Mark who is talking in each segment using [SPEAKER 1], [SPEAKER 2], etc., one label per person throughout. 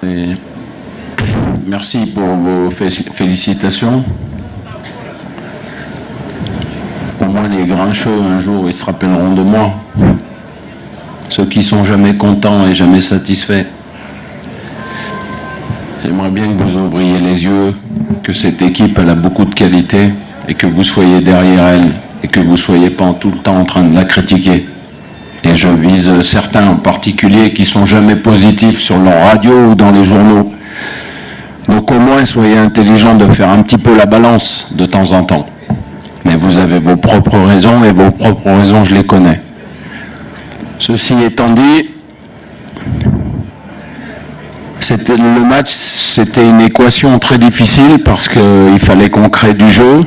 [SPEAKER 1] Et merci pour vos félicitations. Au moins les grincheux, un jour, ils se rappelleront de moi. Ceux qui sont jamais contents et jamais satisfaits. J'aimerais bien que vous ouvriez les yeux, que cette équipe elle a beaucoup de qualité et que vous soyez derrière elle et que vous ne soyez pas tout le temps en train de la critiquer. Et je vise certains en particulier qui sont jamais positifs sur leur radio ou dans les journaux. Donc au moins soyez intelligents de faire un petit peu la balance de temps en temps. Mais vous avez vos propres raisons et vos propres raisons je les connais. Ceci étant dit, le match c'était une équation très difficile parce qu'il fallait qu'on crée du jeu.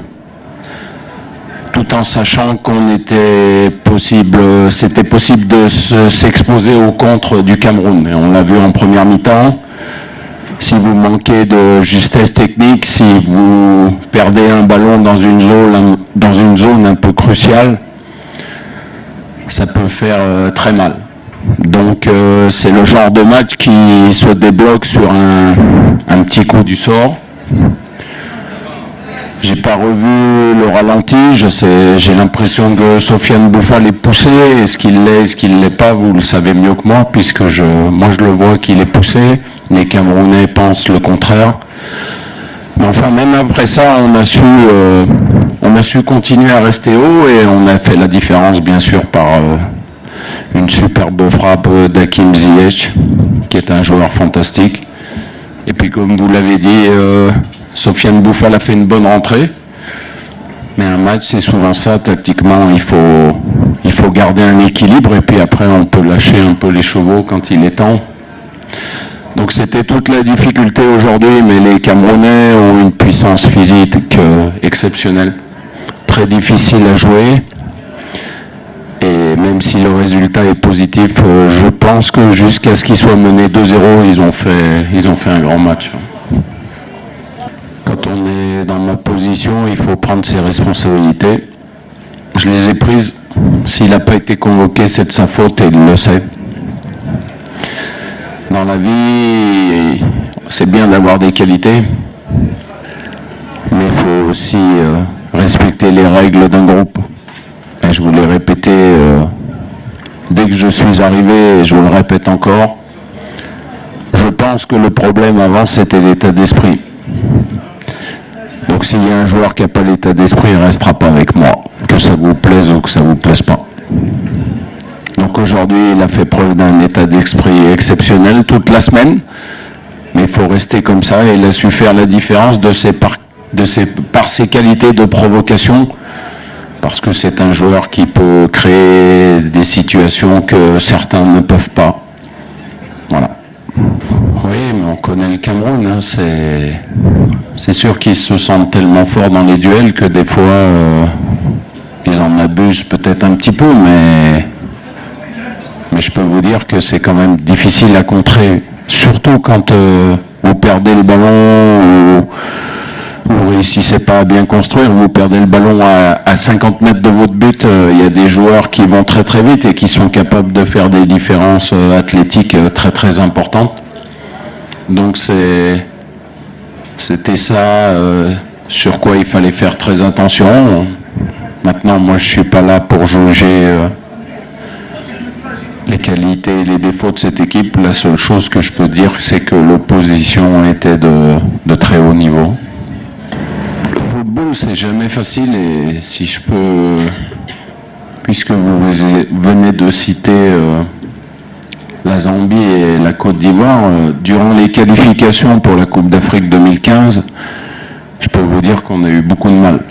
[SPEAKER 1] Tout en sachant c'était possible de s'exposer au contre du Cameroun. Et on l'a vu en première mi-temps. Si vous manquez de justesse technique, si vous perdez un ballon dans une zone un peu cruciale, ça peut faire très mal. Donc c'est le genre de match qui se débloque sur un petit coup du sort. J'ai pas revu le ralenti, j'ai l'impression que Sofiane Boufal est poussé. Est-ce qu'il l'est pas, vous le savez mieux que moi, puisque moi je le vois qu'il est poussé. Les Camerounais pensent le contraire. Mais enfin, même après ça, on a su continuer à rester haut et on a fait la différence, bien sûr, par une superbe frappe d'Hakim Ziyech, qui est un joueur fantastique. Et puis, comme vous l'avez dit, Sofiane Boufal a fait une bonne rentrée, mais un match c'est souvent ça, tactiquement il faut garder un équilibre et puis après on peut lâcher un peu les chevaux quand il est temps. Donc c'était toute la difficulté aujourd'hui, mais les Camerounais ont une puissance physique exceptionnelle, très difficile à jouer, et même si le résultat est positif, je pense que jusqu'à ce qu'ils soient menés 2-0, ils ont fait un grand match. Quand on est dans ma position, il faut prendre ses responsabilités. Je les ai prises. S'il n'a pas été convoqué, c'est de sa faute et il le sait. Dans la vie, c'est bien d'avoir des qualités, mais il faut aussi respecter les règles d'un groupe. Et je vous l'ai répété dès que je suis arrivé, et je vous le répète encore, je pense que le problème avant, c'était l'état d'esprit. Donc s'il y a un joueur qui n'a pas l'état d'esprit, il ne restera pas avec moi, que ça vous plaise ou que ça ne vous plaise pas. Donc aujourd'hui, il a fait preuve d'un état d'esprit exceptionnel toute la semaine, mais il faut rester comme ça, et il a su faire la différence par ses qualités de provocation, parce que c'est un joueur qui peut créer des situations que certains ne peuvent pas. Voilà. Oui, mais on connaît le Cameroun, hein, c'est sûr qu'ils se sentent tellement forts dans les duels que des fois ils en abusent peut-être un petit peu, mais je peux vous dire que c'est quand même difficile à contrer, surtout quand vous perdez le ballon ou vous réussissez pas à bien construire, vous perdez le ballon à 50 mètres de votre but, il y a des joueurs qui vont très très vite et qui sont capables de faire des différences athlétiques très très importantes. Donc c'était ça sur quoi il fallait faire très attention. Maintenant, moi, je suis pas là pour juger les qualités et les défauts de cette équipe. La seule chose que je peux dire, c'est que l'opposition était de très haut niveau. Le football, c'est jamais facile, et si je peux, puisque vous venez de citer la Zambie et la Côte d'Ivoire, durant les qualifications pour la Coupe d'Afrique 2015, je peux vous dire qu'on a eu beaucoup de mal.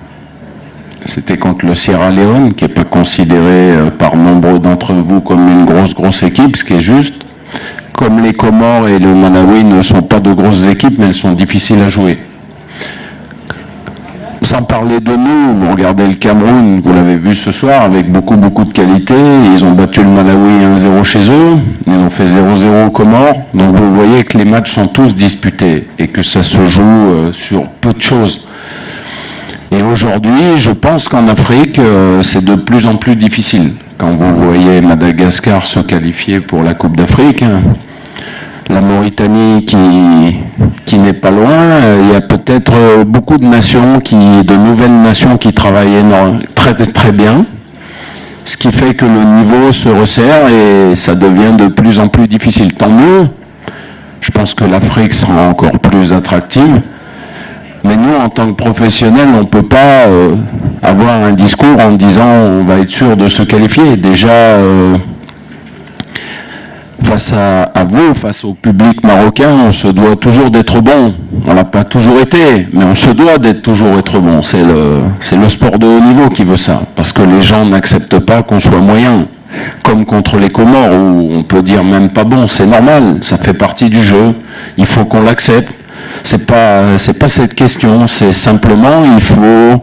[SPEAKER 1] C'était contre le Sierra Leone, qui n'est pas considéré par nombreux d'entre vous comme une grosse équipe, ce qui est juste. Comme les Comores et le Malawi ne sont pas de grosses équipes, mais elles sont difficiles à jouer. Sans parler de nous, vous regardez le Cameroun, vous l'avez vu ce soir, avec beaucoup de qualité. Ils ont battu le Malawi 1-0 chez eux, ils ont fait 0-0 aux Comores. Donc vous voyez que les matchs sont tous disputés et que ça se joue sur peu de choses. Et aujourd'hui, je pense qu'en Afrique, c'est de plus en plus difficile. Quand vous voyez Madagascar se qualifier pour la Coupe d'Afrique, la Mauritanie qui n'est pas loin. Il y a peut-être beaucoup de nations, de nouvelles nations qui travaillent très très bien, ce qui fait que le niveau se resserre et ça devient de plus en plus difficile. Tant mieux, je pense que l'Afrique sera encore plus attractive, mais nous, en tant que professionnels, on ne peut pas avoir un discours en disant on va être sûr de se qualifier. Déjà, face à vous, face au public marocain, on se doit toujours d'être bon. On l'a pas toujours été, mais on se doit d'être toujours être bon. C'est le sport de haut niveau qui veut ça, parce que les gens n'acceptent pas qu'on soit moyen. Comme contre les Comores, où on peut dire même pas bon, c'est normal, ça fait partie du jeu, il faut qu'on l'accepte. C'est pas cette question, c'est simplement, il faut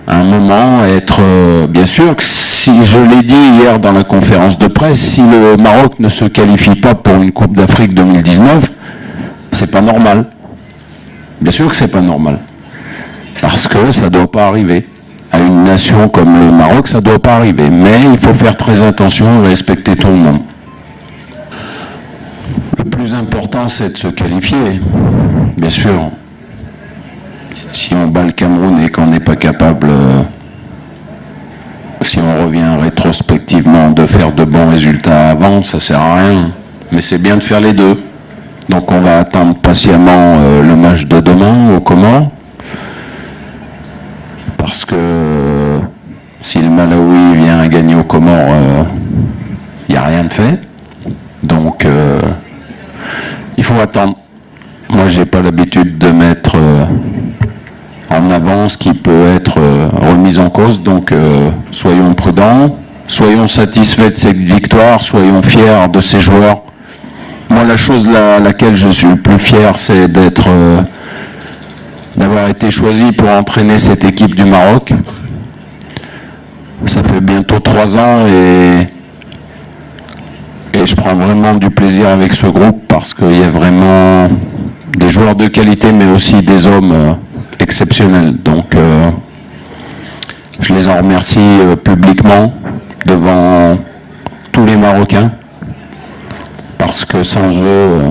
[SPEAKER 1] à un moment être, bien sûr, si je l'ai dit hier dans la conférence de presse, si le Maroc ne se qualifie pas pour une Coupe d'Afrique 2019, c'est pas normal. Bien sûr que c'est pas normal. Parce que ça doit pas arriver. À une nation comme le Maroc, ça doit pas arriver. Mais il faut faire très attention et respecter tout le monde. Le plus important, c'est de se qualifier. Bien sûr. Si on bat le Cameroun et qu'on n'est pas capable, si on revient rétrospectivement de faire de bons résultats avant, ça sert à rien. Mais c'est bien de faire les deux. Donc on va attendre patiemment le match de demain au Comores. Parce que si le Malawi vient à gagner au Comores, il n'y a rien de fait. Donc il faut attendre. Moi, j'ai pas l'habitude de mettre en avant ce qui peut être remis en cause. Donc soyons prudents, soyons satisfaits de cette victoire, soyons fiers de ces joueurs. Moi, la chose laquelle je suis le plus fier, c'est d'avoir été choisi pour entraîner cette équipe du Maroc. Ça fait bientôt 3 ans et je prends vraiment du plaisir avec ce groupe parce qu'il y a vraiment des joueurs de qualité mais aussi des hommes exceptionnels. Donc je les en remercie publiquement devant tous les Marocains parce que sans eux,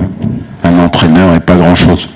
[SPEAKER 1] un entraîneur n'est pas grand-chose.